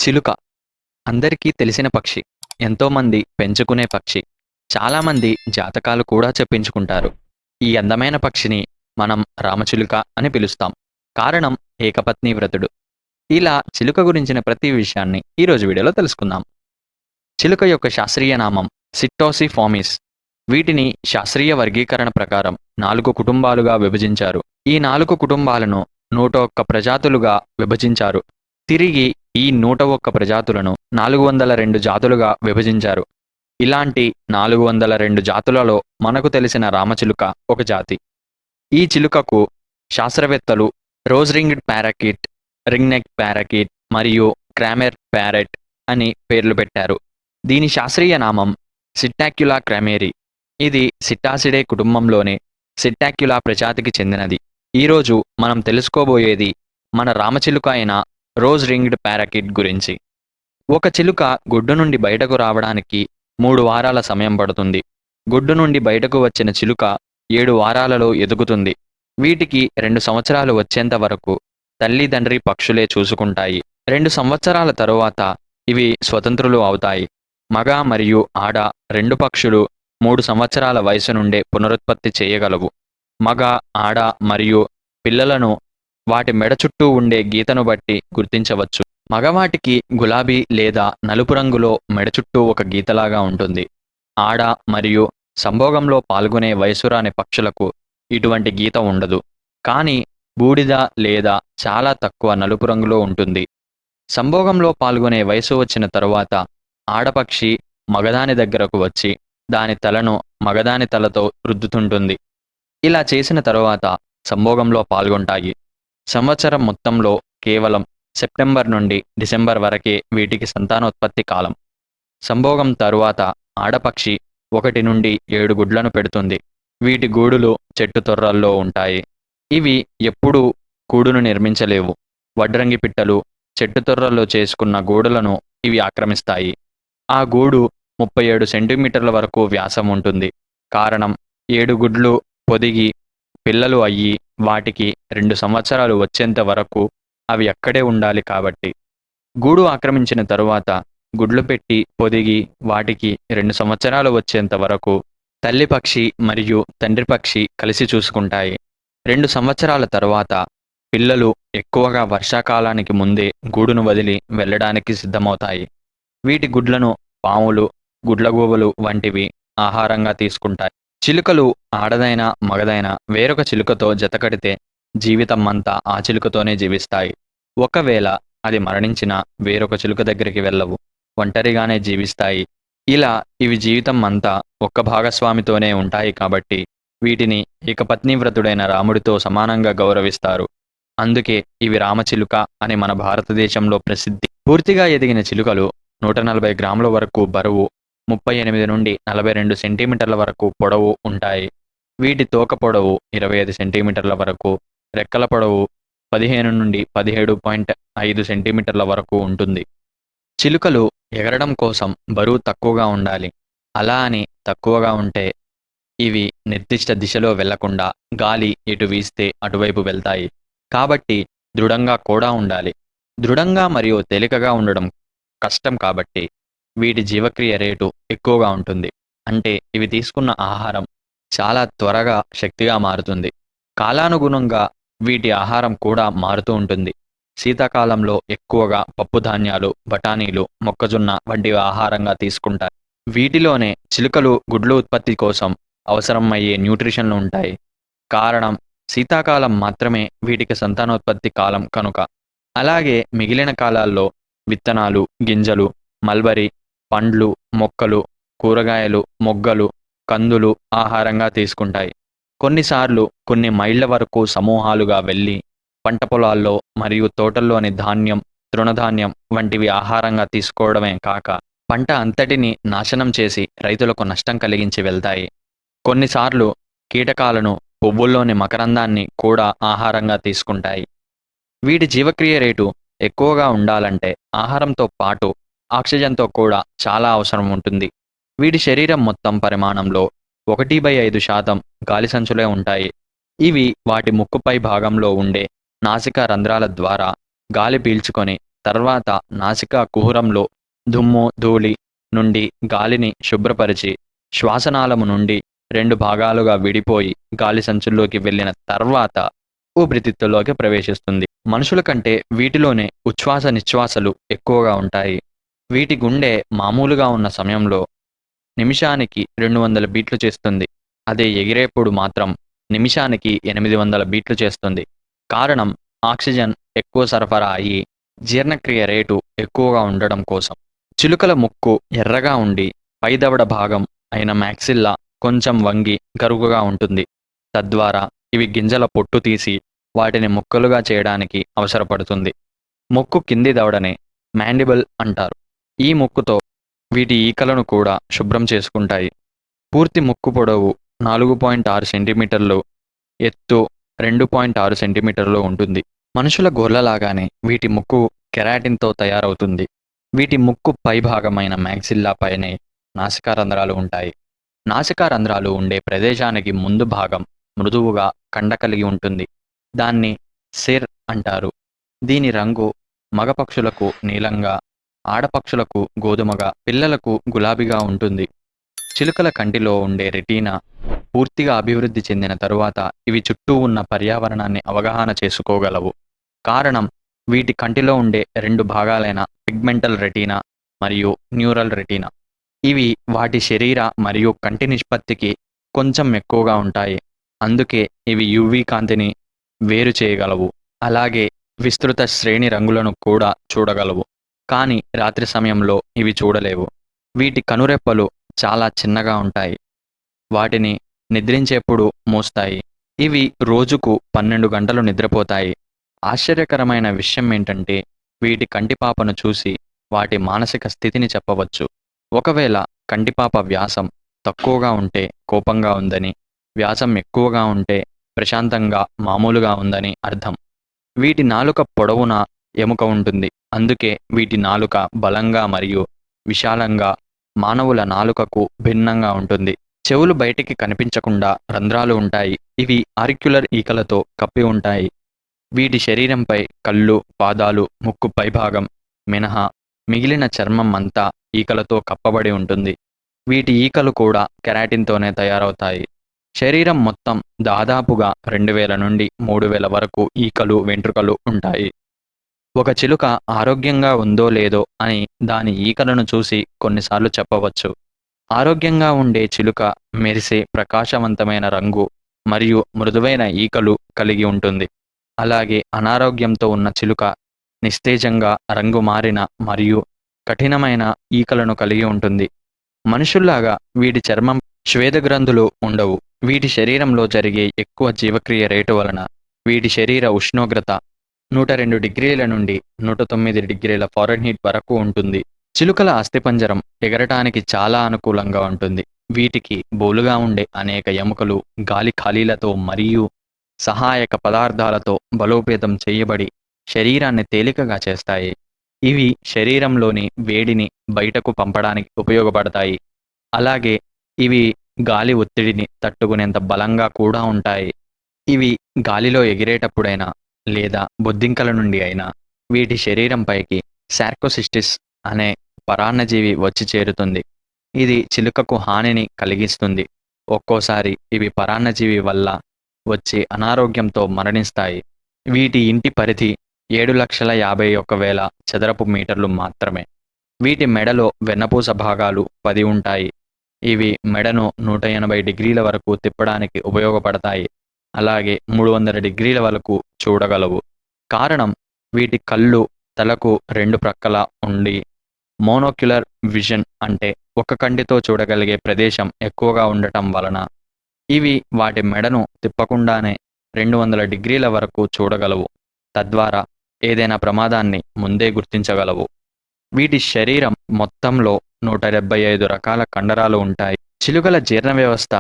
చిలుక అందరికీ తెలిసిన పక్షి. ఎంతోమంది పెంచుకునే పక్షి. చాలామంది జాతకాలు కూడా చెప్పించుకుంటారు. ఈ అందమైన పక్షిని మనం రామచిలుక అని పిలుస్తాం. కారణం ఏకపత్ని వ్రతుడు. ఇలా చిలుక గురించిన ప్రతి విషయాన్ని ఈరోజు వీడియోలో తెలుసుకుందాం. చిలుక యొక్క శాస్త్రీయ నామం సిట్టోసిఫామిస్. వీటిని శాస్త్రీయ వర్గీకరణ ప్రకారం 4 కుటుంబాలుగా విభజించారు. ఈ 4 కుటుంబాలను 101 ప్రజాతులుగా విభజించారు. తిరిగి ఈ 101 ప్రజాతులను 402 జాతులుగా విభజించారు. ఇలాంటి 402 జాతులలో మనకు తెలిసిన రామచిలుక ఒక జాతి. ఈ చిలుకకు శాస్త్రవేత్తలు రోజ్ రింగ్డ్ ప్యారాకిట్, రింగ్ నెక్ ప్యారాకిట్ మరియు క్రామెర్ ప్యారెట్ అని పేర్లు పెట్టారు. దీని శాస్త్రీయ నామం సిట్టాక్యులా క్రామెరి. ఇది సిట్టాసిడే కుటుంబంలోని సిట్టాక్యులా ప్రజాతికి చెందినది. ఈరోజు మనం తెలుసుకోబోయేది మన రామచిలుక అయిన రోజ్ రింగ్డ్ ప్యారాకిట్ గురించి. ఒక చిలుక గుడ్డు నుండి బయటకు రావడానికి 3 వారాల సమయం పడుతుంది. గుడ్డు నుండి బయటకు వచ్చిన చిలుక 7 వారాలలో ఎదుగుతుంది. వీటికి 2 సంవత్సరాలు వచ్చేంత వరకు తల్లిదండ్రి పక్షులే చూసుకుంటాయి. 2 సంవత్సరాల తరువాత ఇవి స్వతంత్రులు అవుతాయి. మగ మరియు ఆడ 2 పక్షులు 3 సంవత్సరాల వయసు నుండే పునరుత్పత్తి చేయగలవు. మగ, ఆడ మరియు పిల్లలను వాటి మెడ చుట్టూ ఉండే గీతను బట్టి గుర్తించవచ్చు. మగవాటికి గులాబీ లేదా నలుపు రంగులో మెడ చుట్టూ ఒక గీతలాగా ఉంటుంది. ఆడ మరియు సంభోగంలో పాల్గొనే వయసురాని పక్షులకు ఇటువంటి గీత ఉండదు, కానీ బూడిద లేదా చాలా తక్కువ నలుపు రంగులో ఉంటుంది. సంభోగంలో పాల్గొనే వయసు వచ్చిన తరువాత ఆడపక్షి మగదాని దగ్గరకు వచ్చి దాని తలను మగదాని తలతో రుద్దుతుంటుంది. ఇలా చేసిన తరువాత సంభోగంలో పాల్గొంటాయి. సంవత్సరం మొత్తంలో కేవలం సెప్టెంబర్ నుండి డిసెంబర్ వరకే వీటికి సంతానోత్పత్తి కాలం. సంభోగం తరువాత ఆడపక్షి 1 నుండి 7 గుడ్లను పెడుతుంది. వీటి గూడులు చెట్టు తొర్రల్లో ఉంటాయి. ఇవి ఎప్పుడూ గూడును నిర్మించలేవు. వడ్రంగి పిట్టలు చెట్టు తొర్రల్లో చేసుకున్న గూడులను ఇవి ఆక్రమిస్తాయి. ఆ గూడు 37 సెంటీమీటర్ల వరకు వ్యాసం ఉంటుంది. కారణం 7 గుడ్లు పొదిగి పిల్లలు అయ్యి వాటికి 2 సంవత్సరాలు వచ్చేంత వరకు అవి అక్కడే ఉండాలి కాబట్టి. గూడు ఆక్రమించిన తరువాత గుడ్లు పెట్టి పొదిగి వాటికి 2 సంవత్సరాలు వచ్చేంత వరకు తల్లి పక్షి మరియు తండ్రి పక్షి కలిసి చూసుకుంటాయి. 2 సంవత్సరాల తరువాత పిల్లలు ఎక్కువగా వర్షాకాలానికి ముందే గూడును వదిలి వెళ్ళడానికి సిద్ధమవుతాయి. వీటి గుడ్లను పాములు, గుడ్లగూబలు వంటివి ఆహారంగా తీసుకుంటాయి. చిలుకలు ఆడదైనా మగదైనా వేరొక చిలుకతో జతకడితే జీవితమంతా ఆ చిలుకతోనే జీవిస్తాయి. ఒకవేళ అది మరణించినా వేరొక చిలుక దగ్గరికి వెళ్ళవు, ఒంటరిగానే జీవిస్తాయి. ఇలా ఇవి జీవితం అంతా ఒక్క భాగస్వామితోనే ఉంటాయి కాబట్టి వీటిని ఏకపత్ని వ్రతుడైన రాముడితో సమానంగా గౌరవిస్తారు. అందుకే ఇవి రామచిలుక అని మన భారతదేశంలో ప్రసిద్ధి. పూర్తిగా ఎదిగిన చిలుకలు 140 గ్రాముల వరకు బరువు, 38 నుండి 42 సెంటీమీటర్ల వరకు పొడవు ఉంటాయి. వీటి తోక పొడవు 25 సెంటీమీటర్ల వరకు, రెక్కల పొడవు 15 నుండి 17.5 సెంటీమీటర్ల వరకు ఉంటుంది. చిలుకలు ఎగరడం కోసం బరువు తక్కువగా ఉండాలి. అలా అని తక్కువగా ఉంటే ఇవి నిర్దిష్ట దిశలో వెళ్లకుండా గాలి ఎటు వీస్తే అటువైపు వెళ్తాయి. కాబట్టి దృఢంగా కూడా ఉండాలి. దృఢంగా మరియు తేలికగా ఉండడం కష్టం కాబట్టి వీటి జీవక్రియ రేటు ఎక్కువగా ఉంటుంది. అంటే ఇవి తీసుకున్న ఆహారం చాలా త్వరగా శక్తిగా మారుతుంది. కాలానుగుణంగా వీటి ఆహారం కూడా మారుతూ ఉంటుంది. శీతాకాలంలో ఎక్కువగా పప్పుధాన్యాలు, బఠానీలు, మొక్కజొన్న వంటివి ఆహారంగా తీసుకుంటాయి. వీటిలోనే చిలుకలు గుడ్లు ఉత్పత్తి కోసం అవసరమయ్యే న్యూట్రిషన్లు ఉంటాయి. కారణం శీతాకాలం మాత్రమే వీటికి సంతానోత్పత్తి కాలం కనుక. అలాగే మిగిలిన కాలాల్లో విత్తనాలు, గింజలు, మల్బరీ, పండ్లు, మొక్కలు, కూరగాయలు, మొగ్గలు, కందులు ఆహారంగా తీసుకుంటాయి. కొన్నిసార్లు కొన్ని మైళ్ళ వరకు సమూహాలుగా వెళ్ళి పంట పొలాల్లో మరియు తోటల్లోని ధాన్యం, తృణధాన్యం వంటివి ఆహారంగా తీసుకోవడమే కాక పంట అంతటిని నాశనం చేసి రైతులకు నష్టం కలిగించి వెళ్తాయి. కొన్నిసార్లు కీటకాలను, పువ్వుల్లోని మకరందాన్ని కూడా ఆహారంగా తీసుకుంటాయి. వీటి జీవక్రియ రేటు ఎక్కువగా ఉండాలంటే ఆహారంతో పాటు ఆక్సిజన్తో కూడా చాలా అవసరం ఉంటుంది. వీటి శరీరం మొత్తం పరిమాణంలో 1/5% గాలి సంచులే ఉంటాయి. ఇవి వాటి ముక్కుపై భాగంలో ఉండే నాసికా రంధ్రాల ద్వారా గాలి పీల్చుకొని తర్వాత నాసికా కుహరంలో దుమ్ము, ధూళి నుండి గాలిని శుభ్రపరిచి శ్వాసనాళము నుండి 2 భాగాలుగా విడిపోయి గాలి సంచుల్లోకి వెళ్ళిన తర్వాత ఊపిరితిత్తుల్లోకి ప్రవేశిస్తుంది. మనుషుల కంటే వీటిలోనే ఉచ్ఛ్వాస, నిశ్వాసలు ఎక్కువగా ఉంటాయి. వీటి గుండె మామూలుగా ఉన్న సమయంలో నిమిషానికి 200 బీట్లు చేస్తుంది. అదే ఎగిరేప్పుడు మాత్రం నిమిషానికి 800 బీట్లు చేస్తుంది. కారణం ఆక్సిజన్ ఎక్కువ సరఫరా అయ్యి జీర్ణక్రియ రేటు ఎక్కువగా ఉండడం కోసం. చిలుకల ముక్కు ఎర్రగా ఉండి పై దవడ భాగం అయిన మ్యాక్సిల్లా కొంచెం వంగి గరుకుగా ఉంటుంది. తద్వారా ఇవి గింజల పొట్టు తీసి వాటిని ముక్కలుగా చేయడానికి అవసరపడుతుంది. ముక్కు కింది దవడనే మ్యాండిబుల్ అంటారు. ఈ ముక్కుతో వీటి ఈకలను కూడా శుభ్రం చేసుకుంటాయి. పూర్తి ముక్కు పొడవు 4.6 సెంటీమీటర్లు, ఎత్తు 2.6 సెంటీమీటర్లు ఉంటుంది. మనుషుల గోర్లలాగానే వీటి ముక్కు కెరాటిన్తో తయారవుతుంది. వీటి ముక్కు పై భాగమైన మ్యాక్సిల్లా పైనే నాసికా రంధ్రాలు ఉంటాయి. నాసికా రంధ్రాలు ఉండే ప్రదేశానికి ముందు భాగం మృదువుగా కండ కలిగి ఉంటుంది. దాన్ని సిర్ అంటారు. దీని రంగు మగ పక్షులకు నీలంగా, ఆడపక్షులకు గోధుమగా, పిల్లలకు గులాబీగా ఉంటుంది. చిలుకల కంటిలో ఉండే రెటీనా పూర్తిగా అభివృద్ధి చెందిన తరువాత ఇవి చుట్టూ ఉన్న పర్యావరణాన్ని అవగాహన చేసుకోగలవు. కారణం వీటి కంటిలో ఉండే 2 భాగాలైన పిగ్మెంటల్ రెటీనా మరియు న్యూరల్ రెటీనా. ఇవి వాటి శరీర మరియు కంటి నిష్పత్తికి కొంచెం ఎక్కువగా ఉంటాయి. అందుకే ఇవి యువి కాంతిని వేరు చేయగలవు. అలాగే విస్తృత శ్రేణి రంగులను కూడా చూడగలవు. కానీ రాత్రి సమయంలో ఇవి చూడలేవు. వీటి కనురెప్పలు చాలా చిన్నగా ఉంటాయి. వాటిని నిద్రించేప్పుడు మూస్తాయి. ఇవి రోజుకు 12 గంటలు నిద్రపోతాయి. ఆశ్చర్యకరమైన విషయం ఏంటంటే వీటి కంటిపాపను చూసి వాటి మానసిక స్థితిని చెప్పవచ్చు. ఒకవేళ కంటిపాప వ్యాసం తక్కువగా ఉంటే కోపంగా ఉందని, వ్యాసం ఎక్కువగా ఉంటే ప్రశాంతంగా మామూలుగా ఉందని అర్థం. వీటి నాలుక పొడవున ఎముక ఉంటుంది. అందుకే వీటి నాలుక బలంగా మరియు విశాలంగా మానవుల నాలుకకు భిన్నంగా ఉంటుంది. చెవులు బయటికి కనిపించకుండా రంధ్రాలు ఉంటాయి. ఇవి ఆరిక్యులర్ ఈకలతో కప్పి ఉంటాయి. వీటి శరీరంపై కళ్ళు, పాదాలు, ముక్కు పైభాగం మినహా మిగిలిన చర్మం అంతా ఈకలతో కప్పబడి ఉంటుంది. వీటి ఈకలు కూడా కెరాటిన్తోనే తయారవుతాయి. శరీరం మొత్తం దాదాపుగా 2000 నుండి 3000 వరకు ఈకలు, వెంట్రుకలు ఉంటాయి. ఒక చిలుక ఆరోగ్యంగా ఉందో లేదో అని దాని ఈకలను చూసి కొన్నిసార్లు చెప్పవచ్చు. ఆరోగ్యంగా ఉండే చిలుక మెరిసే ప్రకాశవంతమైన రంగు మరియు మృదువైన ఈకలు కలిగి ఉంటుంది. అలాగే అనారోగ్యంతో ఉన్న చిలుక నిస్తేజంగా రంగు మారిన మరియు కఠినమైన ఈకలను కలిగి ఉంటుంది. మనుషుల్లాగా వీటి చర్మం శ్వేతగ్రంథులు ఉండవు. వీటి శరీరంలో జరిగే ఎక్కువ జీవక్రియ రేటు వలన వీటి శరీర ఉష్ణోగ్రత 102 డిగ్రీల నుండి 109 డిగ్రీల ఫారెన్హీట్ వరకు ఉంటుంది. చిలుకల అస్థిపంజరం ఎగరటానికి చాలా అనుకూలంగా ఉంటుంది. వీటికి బోలుగా ఉండే అనేక ఎముకలు గాలి ఖాళీలతో మరియు సహాయక పదార్థాలతో బలోపేతం చేయబడి శరీరాన్ని తేలికగా చేస్తాయి. ఇవి శరీరంలోని వేడిని బయటకు పంపడానికి ఉపయోగపడతాయి. అలాగే ఇవి గాలి ఒత్తిడిని తట్టుకునేంత బలంగా కూడా ఉంటాయి. ఇవి గాలిలో ఎగిరేటప్పుడైనా లేదా బొద్దింకల నుండి అయినా వీటి శరీరంపైకి శార్కోసిస్టిస్ అనే పరాన్నజీవి వచ్చి చేరుతుంది. ఇది చిలుకకు హానిని కలిగిస్తుంది. ఒక్కోసారి ఇవి పరాన్నజీవి వల్ల వచ్చే అనారోగ్యంతో మరణిస్తాయి. వీటి ఇంటి పరిధి 7,51,000 చదరపు మీటర్లు మాత్రమే. వీటి మెడలో వెన్నపూస భాగాలు 10 ఉంటాయి. ఇవి మెడను 180 డిగ్రీల వరకు తిప్పడానికి ఉపయోగపడతాయి. అలాగే 300 డిగ్రీల వరకు చూడగలవు. కారణం వీటి కళ్ళు తలకు 2 ప్రక్కల ఉండి మోనోక్యులర్ విజన్ అంటే ఒక కంటితో చూడగలిగే ప్రదేశం ఎక్కువగా ఉండటం వలన ఇవి వాటి మెడను తిప్పకుండానే 200 డిగ్రీల వరకు చూడగలవు. తద్వారా ఏదైనా ప్రమాదాన్ని ముందే గుర్తించగలవు. వీటి శరీరం మొత్తంలో 175 రకాల కండరాలు ఉంటాయి. చిలుకల జీర్ణ వ్యవస్థ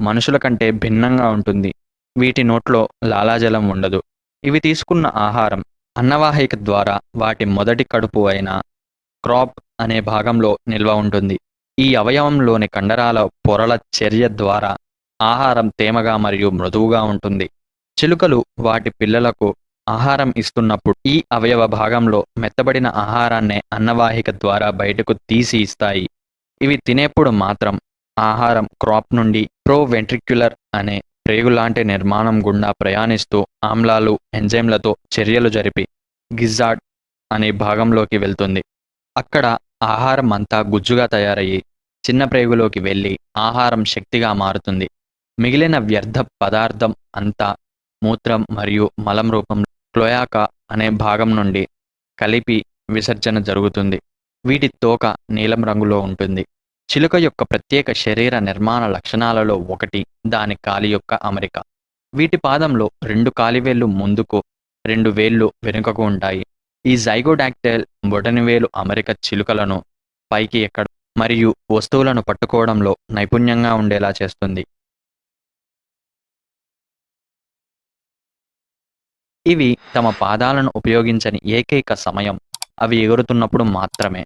మనుషుల కంటే భిన్నంగా ఉంటుంది. వీటి నోట్లో లాలాజలం ఉండదు. ఇవి తీసుకున్న ఆహారం అన్నవాహిక ద్వారా వాటి మొదటి కడుపు అయిన క్రాప్ అనే భాగంలో నిల్వ ఉంటుంది. ఈ అవయవంలోని కండరాల పొరల చర్య ద్వారా ఆహారం తేమగా మరియు మృదువుగా ఉంటుంది. చిలుకలు వాటి పిల్లలకు ఆహారం ఇస్తున్నప్పుడు ఈ అవయవ భాగంలో మెత్తబడిన ఆహారాన్నే అన్నవాహిక ద్వారా బయటకు తీసి ఇస్తాయి. ఇవి తినేప్పుడు మాత్రం ఆహారం క్రాప్ నుండి ప్రోవెంట్రిక్యులర్ అనే ప్రేగులాంటి నిర్మాణం గుండా ప్రయాణిస్తూ ఆమ్లాలు, ఎంజైమ్లతో చర్యలు జరిపి గిజార్డ్ అనే భాగంలోకి వెళ్తుంది. అక్కడ ఆహారం అంతా గుజ్జుగా తయారయ్యి చిన్న ప్రేగులోకి వెళ్ళి ఆహారం శక్తిగా మారుతుంది. మిగిలిన వ్యర్థ పదార్థం అంతా మూత్రం మరియు మలం రూపంలో క్లోయాకా అనే భాగం నుండి కలిపి విసర్జన జరుగుతుంది. వీటి తోక నీలం రంగులో ఉంటుంది. చిలుక యొక్క ప్రత్యేక శరీర నిర్మాణ లక్షణాలలో ఒకటి దాని కాలి యొక్క అమరిక. వీటి పాదంలో 2 కాలివేళ్లు ముందుకు, 2 వేళ్లు వెనుకకు ఉంటాయి. ఈ జైగోడాక్టైల్ బొటనవేలు అమరిక చిలుకలను పైకి ఎక్కడం మరియు వస్తువులను పట్టుకోవడంలో నైపుణ్యంగా ఉండేలా చేస్తుంది. ఇవి తమ పాదాలను ఉపయోగించని ఏకైక సమయం అవి ఎగురుతున్నప్పుడు మాత్రమే.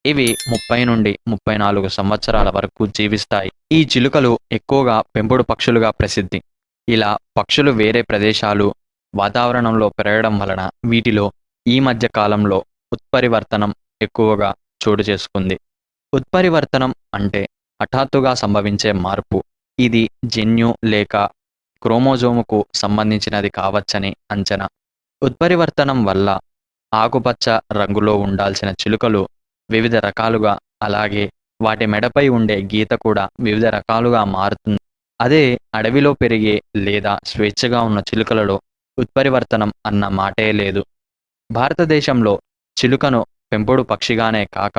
ఇవి 30 నుండి 34 సంవత్సరాల వరకు జీవిస్తాయి. ఈ చిలుకలు ఎక్కువగా పెంపుడు పక్షులుగా ప్రసిద్ధి. ఇలా పక్షులు వేరే ప్రదేశాలు, వాతావరణంలో పెరగడం వలన వీటిలో ఈ మధ్య కాలంలో ఉత్పరివర్తనం ఎక్కువగా చోటు చేసుకుంది. ఉత్పరివర్తనం అంటే హఠాత్తుగా సంభవించే మార్పు. ఇది జన్యు లేక క్రోమోజోముకు సంబంధించినది కావచ్చని అంచనా. ఉత్పరివర్తనం వల్ల ఆకుపచ్చ రంగులో ఉండాల్సిన చిలుకలు వివిధ రకాలుగా, అలాగే వాటి మెడపై ఉండే గీత కూడా వివిధ రకాలుగా మారుతుంది. అదే అడవిలో పెరిగే లేదా స్వేచ్ఛగా ఉన్న చిలుకలలో ఉత్పరివర్తనం అన్న మాటే లేదు. భారతదేశంలో చిలుకను పెంపుడు పక్షిగానే కాక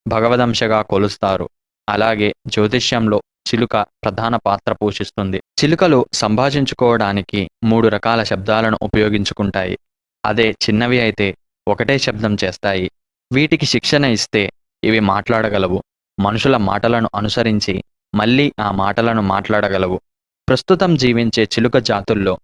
భగవదంశగా కొలుస్తారు. అలాగే జ్యోతిష్యంలో చిలుక ప్రధాన పాత్ర పోషిస్తుంది. చిలుకలు సంభాషించుకోవడానికి 3 రకాల శబ్దాలను ఉపయోగించుకుంటాయి. అదే చిన్నవి అయితే ఒకటే శబ్దం చేస్తాయి. వీటికి శిక్షణ ఇస్తే ఇవి మాట్లాడగలవు. మనుషుల మాటలను అనుసరించి మళ్ళీ ఆ మాటలను మాట్లాడగలవు. ప్రస్తుతం జీవించే చిలుక జాతుల్లో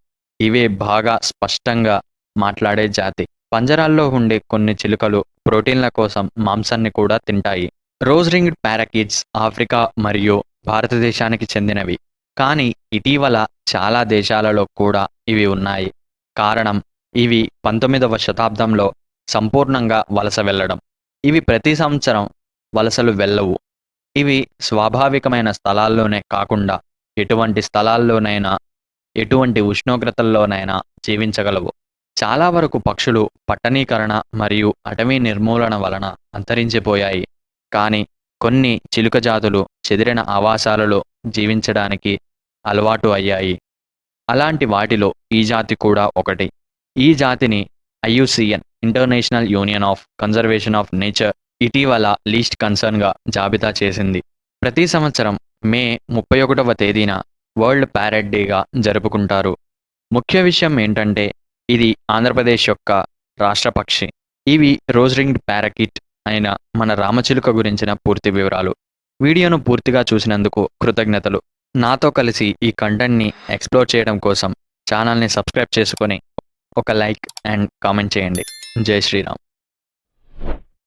ఇవే బాగా స్పష్టంగా మాట్లాడే జాతి. పంజరాల్లో ఉండే కొన్ని చిలుకలు ప్రోటీన్ల కోసం మాంసాన్ని కూడా తింటాయి. రోజ్ రింగ్డ్ పారాకిట్స్ ఆఫ్రికా మరియు భారతదేశానికి చెందినవి. కానీ ఇటీవల చాలా దేశాలలో కూడా ఇవి ఉన్నాయి. కారణం ఇవి 19వ శతాబ్దంలో సంపూర్ణంగా వలస వెళ్ళడం. ఇవి ప్రతి సంవత్సరం వలసలు వెళ్ళవు. ఇవి స్వాభావికమైన స్థలాల్లోనే కాకుండా ఎటువంటి స్థలాల్లోనైనా, ఎటువంటి ఉష్ణోగ్రతల్లోనైనా జీవించగలవు. చాలా వరకు పక్షులు పట్టణీకరణ మరియు అటవీ నిర్మూలన వలన అంతరించిపోయాయి. కానీ కొన్ని చిలుక జాతులు చెదిరిన ఆవాసాలలో జీవించడానికి అలవాటు అయ్యాయి. అలాంటి వాటిలో ఈ జాతి కూడా ఒకటి. ఈ జాతిని IUCN international union of conservation of nature ఇటీవల లీస్ట్ కన్సర్న్గా జాబితా చేసింది. ప్రతి సంవత్సరం మే 31వ తేదీన వరల్డ్ ప్యారెట్ డేగా జరుపుకుంటారు. ముఖ్య విషయం ఏంటంటే ఇది ఆంధ్రప్రదేశ్ యొక్క రాష్ట్ర పక్షి. ఇవి రోజ్ రింగ్డ్ పారాకిట్ అయిన మన రామచిలుక గురించిన పూర్తి వివరాలు. వీడియోను పూర్తిగా చూసినందుకు కృతజ్ఞతలు. నాతో కలిసి ఈ కంటెంట్ని ఎక్స్ప్లోర్ చేయడం కోసం ఛానల్ని సబ్స్క్రైబ్ చేసుకొని ఒక లైక్ అండ్ కామెంట్ చేయండి. జై శ్రీరామ్.